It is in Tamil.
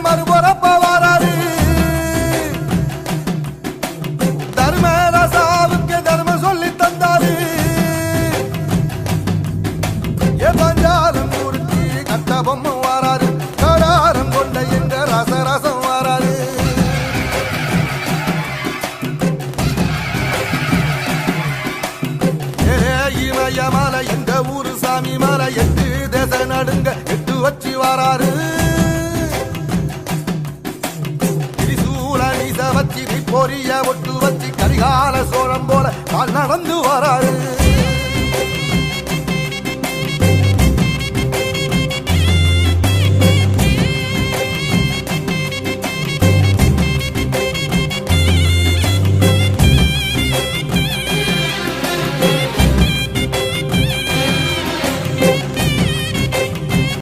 மறுபுறப்ப வராரு தர்மராசாவுக்கு தர்மம் சொல்லி தந்தாரு பஞ்சாலம் மூர்த்தி கட்ட பொம்மை வராரு கடாரம் கொண்ட எங்க ரசரசம் வராரு இமயமலை எங்க ஊரு சாமி மலை 8 தேச நடுங்க 8 வச்சு வராரு திரிசூல நீச வச்சு பொரிய ஒட்டு வச்சு கரிகால சோழம் போல கால் நடந்து வராரு